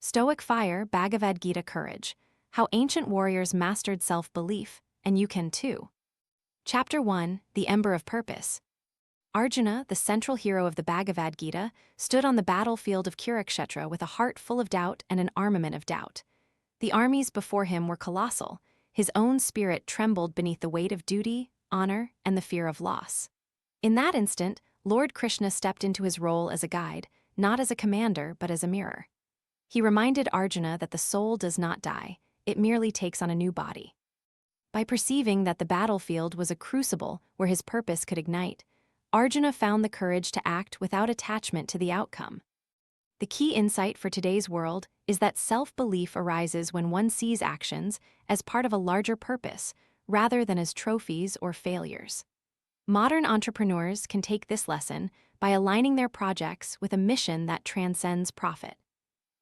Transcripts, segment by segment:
Stoic Fire, Bhagavad Gita Courage, How Ancient Warriors Mastered Self-Belief, and You Can Too. Chapter 1, The Ember of Purpose. Arjuna, the central hero of the Bhagavad Gita, stood on the battlefield of Kurukshetra with a heart full of doubt and an armament of doubt. The armies before him were colossal. His own spirit trembled beneath the weight of duty, honor, and the fear of loss. In that instant, Lord Krishna stepped into his role as a guide, not as a commander but as a mirror. He reminded Arjuna that the soul does not die, it merely takes on a new body. By perceiving that the battlefield was a crucible where his purpose could ignite, Arjuna found the courage to act without attachment to the outcome. The key insight for today's world is that self-belief arises when one sees actions as part of a larger purpose, rather than as trophies or failures. Modern entrepreneurs can take this lesson by aligning their projects with a mission that transcends profit.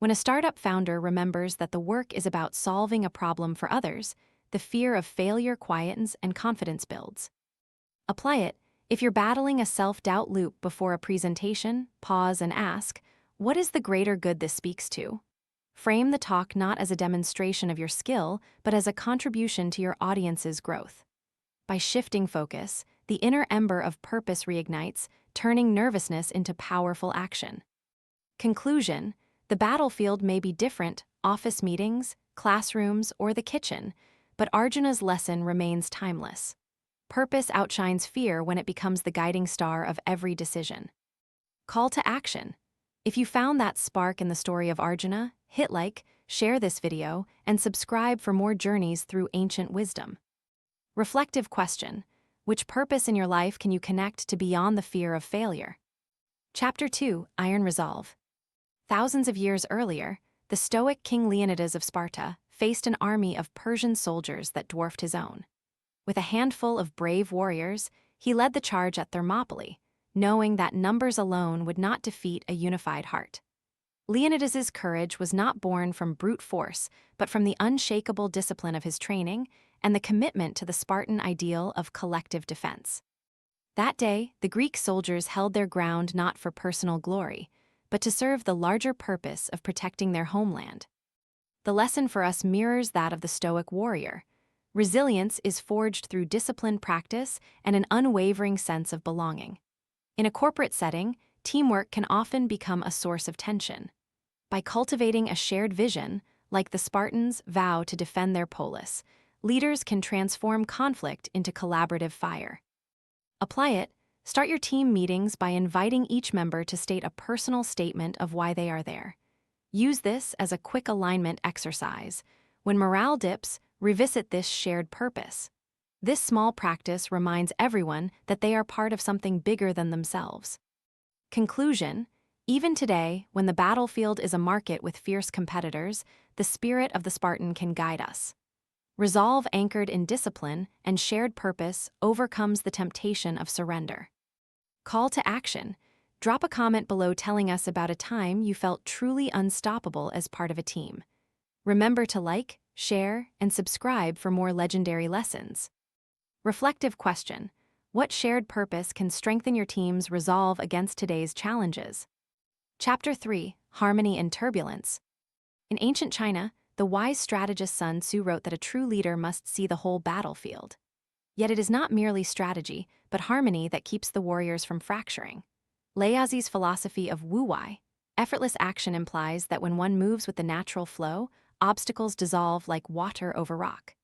When a startup founder remembers that the work is about solving a problem for others, the fear of failure quietens and confidence builds. Apply it. If you're battling a self-doubt loop before a presentation, pause and ask, what is the greater good this speaks to? Frame the talk not as a demonstration of your skill, but as a contribution to your audience's growth. By shifting focus, the inner ember of purpose reignites, turning nervousness into powerful action. Conclusion: the battlefield may be different, office meetings, classrooms, or the kitchen, but Arjuna's lesson remains timeless. Purpose outshines fear when it becomes the guiding star of every decision. Call to action. If you found that spark in the story of Arjuna, hit like, share this video, and subscribe for more journeys through ancient wisdom. Reflective question: which purpose in your life can you connect to beyond the fear of failure? Chapter 2, Iron Resolve. Thousands of years earlier, the Stoic King Leonidas of Sparta faced an army of Persian soldiers that dwarfed his own. With a handful of brave warriors, he led the charge at Thermopylae, knowing that numbers alone would not defeat a unified heart. Leonidas's courage was not born from brute force, but from the unshakable discipline of his training and the commitment to the Spartan ideal of collective defense. That day, the Greek soldiers held their ground not for personal glory, but to serve the larger purpose of protecting their homeland. The lesson for us mirrors that of the Stoic warrior. Resilience is forged through disciplined practice and an unwavering sense of belonging. In a corporate setting, teamwork can often become a source of tension. By cultivating a shared vision, like the Spartans' vow to defend their polis, leaders can transform conflict into collaborative fire. Apply it. Start your team meetings by inviting each member to state a personal statement of why they are there. Use this as a quick alignment exercise. When morale dips, revisit this shared purpose. This small practice reminds everyone that they are part of something bigger than themselves. Conclusion: even today, when the battlefield is a market with fierce competitors, the spirit of the Spartan can guide us. Resolve anchored in discipline and shared purpose overcomes the temptation of surrender. Call to action. Drop a comment below telling us about a time you felt truly unstoppable as part of a team. Remember to like, share, and subscribe for more legendary lessons. Reflective question: what shared purpose can strengthen your team's resolve against today's challenges? Chapter 3, Harmony in Turbulence. In ancient China, the wise strategist Sun Tzu wrote that a true leader must see the whole battlefield. Yet it is not merely strategy, but harmony that keeps the warriors from fracturing. Laozi's philosophy of wu-wei, effortless action, implies that when one moves with the natural flow, obstacles dissolve like water over rock.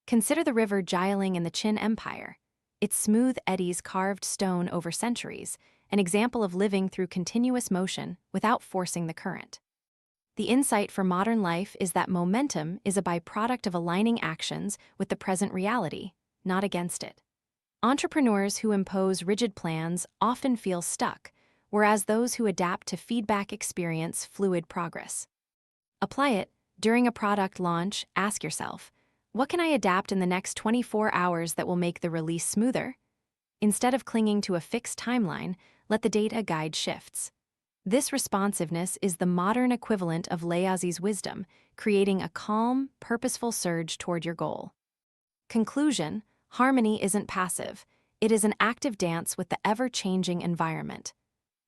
Consider the river Jialing in the Qin Empire. Its smooth eddies carved stone over centuries, an example of living through continuous motion without forcing the current. The insight for modern life is that momentum is a byproduct of aligning actions with the present reality, not against it. Entrepreneurs who impose rigid plans often feel stuck, whereas those who adapt to feedback experience fluid progress. Apply it. During a product launch, ask yourself, what can I adapt in the next 24 hours that will make the release smoother? Instead of clinging to a fixed timeline, let the data guide shifts. This responsiveness is the modern equivalent of Laozi's wisdom, creating a calm, purposeful surge toward your goal. Conclusion: harmony isn't passive, it is an active dance with the ever-changing environment.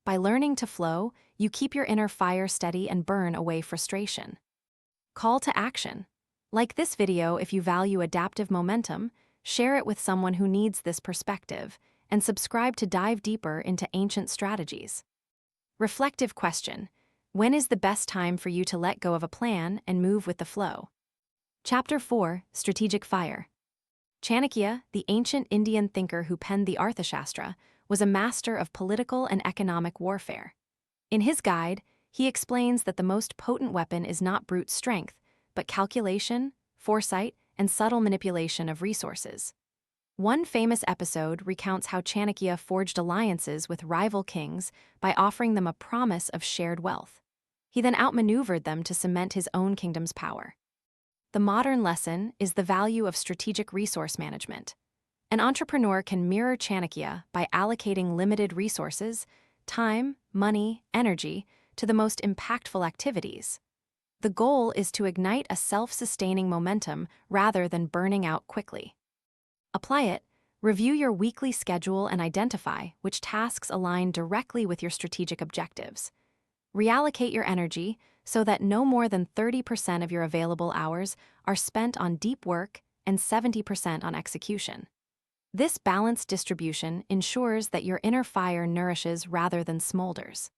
By learning to flow, you keep your inner fire steady and burn away frustration. Call to action. Like this video if you value adaptive momentum, share it with someone who needs this perspective, and subscribe to dive deeper into ancient strategies. Reflective question. When is the best time for you to let go of a plan and move with the flow? Chapter 4, Strategic Fire. Chanakya, the ancient Indian thinker who penned the Arthashastra, was a master of political and economic warfare. In his guide, he explains that the most potent weapon is not brute strength, but calculation, foresight, and subtle manipulation of resources. One famous episode recounts how Chanakya forged alliances with rival kings by offering them a promise of shared wealth. He then outmaneuvered them to cement his own kingdom's power. The modern lesson is the value of strategic resource management. An entrepreneur can mirror Chanakya by allocating limited resources, time, money, energy, to the most impactful activities. The goal is to ignite a self-sustaining momentum rather than burning out quickly. Apply it, review your weekly schedule and identify which tasks align directly with your strategic objectives. Reallocate your energy so that no more than 30% of your available hours are spent on deep work and 70% on execution. This balanced distribution ensures that your inner fire nourishes rather than smolders.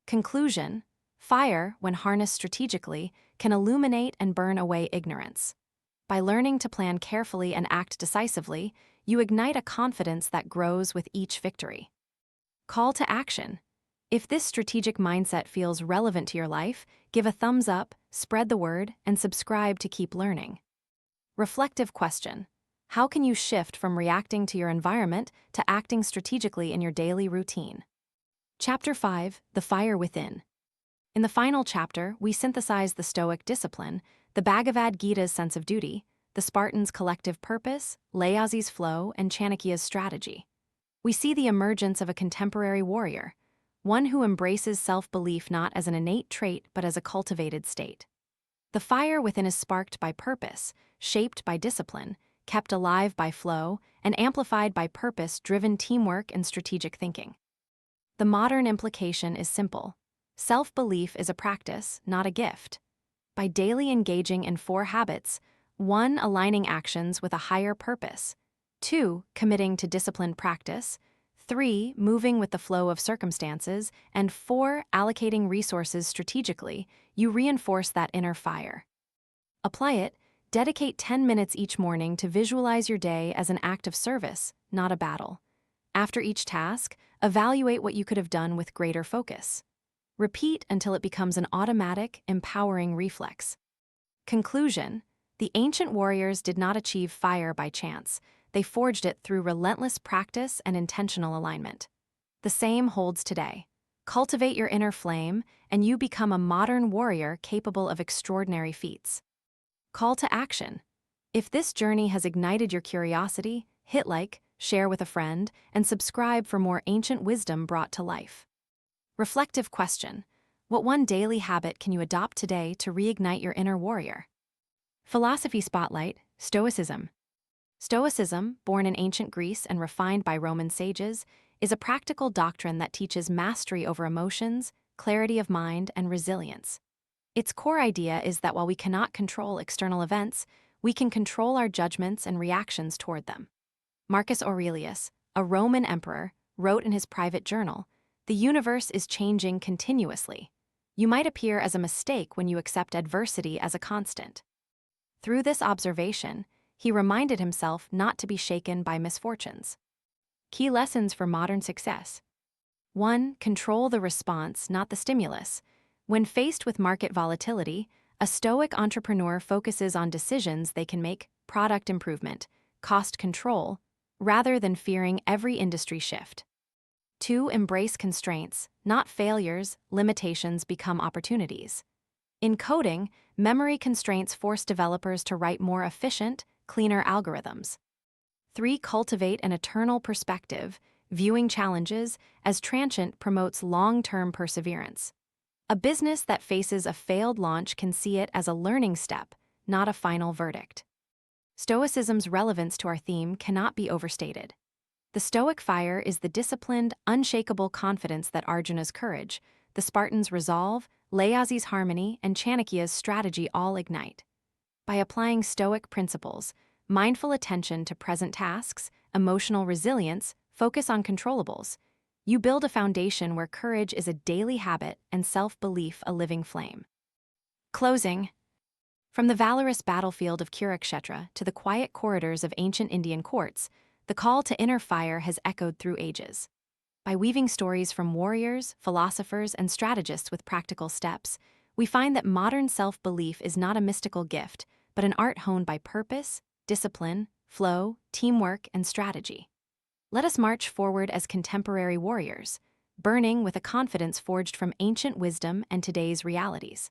Conclusion: fire, when harnessed strategically, can illuminate and burn away ignorance. By learning to plan carefully and act decisively, you ignite a confidence that grows with each victory. Call to action. If this strategic mindset feels relevant to your life, give a thumbs up, spread the word, and subscribe to keep learning. Reflective question. How can you shift from reacting to your environment to acting strategically in your daily routine? Chapter 5, The Fire Within. In the final chapter, we synthesize the Stoic discipline, the Bhagavad Gita's sense of duty, the Spartans' collective purpose, Layazi's flow, and Chanakya's strategy. We see the emergence of a contemporary warrior, one who embraces self-belief not as an innate trait but as a cultivated state. The fire within is sparked by purpose, shaped by discipline, kept alive by flow, and amplified by purpose-driven teamwork and strategic thinking. The modern implication is simple. Self-belief is a practice, not a gift. By daily engaging in 4 habits: 1. Aligning actions with a higher purpose. 2. Committing to disciplined practice. 3. Moving with the flow of circumstances. And 4. Allocating resources strategically, you reinforce that inner fire. Apply it. Dedicate 10 minutes each morning to visualize your day as an act of service, not a battle. After each task, evaluate what you could have done with greater focus. Repeat until it becomes an automatic, empowering reflex. Conclusion: the ancient warriors did not achieve fire by chance. They forged it through relentless practice and intentional alignment. The same holds today. Cultivate your inner flame, and you become a modern warrior capable of extraordinary feats. Call to action. If this journey has ignited your curiosity, hit like, share with a friend, and subscribe for more ancient wisdom brought to life. Reflective question. What one daily habit can you adopt today to reignite your inner warrior? Philosophy Spotlight, Stoicism. Stoicism, born in ancient Greece and refined by Roman sages, is a practical doctrine that teaches mastery over emotions, clarity of mind, and resilience. Its core idea is that while we cannot control external events, we can control our judgments and reactions toward them. Marcus Aurelius, a Roman emperor, wrote in his private journal, "The universe is changing continuously. You might appear as a mistake when you accept adversity as a constant." Through this observation, he reminded himself not to be shaken by misfortunes. Key lessons for modern success. 1. Control the response, not the stimulus. When faced with market volatility, a Stoic entrepreneur focuses on decisions they can make, product improvement, cost control, rather than fearing every industry shift. 2. Embrace constraints, not failures. Limitations become opportunities. In coding, memory constraints force developers to write more efficient, cleaner algorithms. 3. Cultivate an eternal perspective. Viewing challenges as transient promotes long-term perseverance. A business that faces a failed launch can see it as a learning step, not a final verdict. Stoicism's relevance to our theme cannot be overstated. The Stoic Fire is the disciplined, unshakable confidence that Arjuna's courage, the Spartans' resolve, Layazi's harmony, and Chanakya's strategy all ignite. By applying Stoic principles, mindful attention to present tasks, emotional resilience, focus on controllables, you build a foundation where courage is a daily habit and self-belief a living flame. Closing. From the valorous battlefield of Kurukshetra to the quiet corridors of ancient Indian courts, the call to inner fire has echoed through ages. By weaving stories from warriors, philosophers, and strategists with practical steps, we find that modern self-belief is not a mystical gift, but an art honed by purpose, discipline, flow, teamwork, and strategy. Let us march forward as contemporary warriors, burning with a confidence forged from ancient wisdom and today's realities.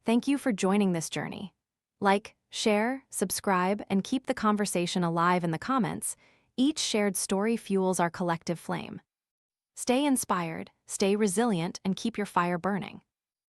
Thank you for joining this journey. Like, share, subscribe, and keep the conversation alive in the comments. Each shared story fuels our collective flame. Stay inspired, stay resilient, and keep your fire burning.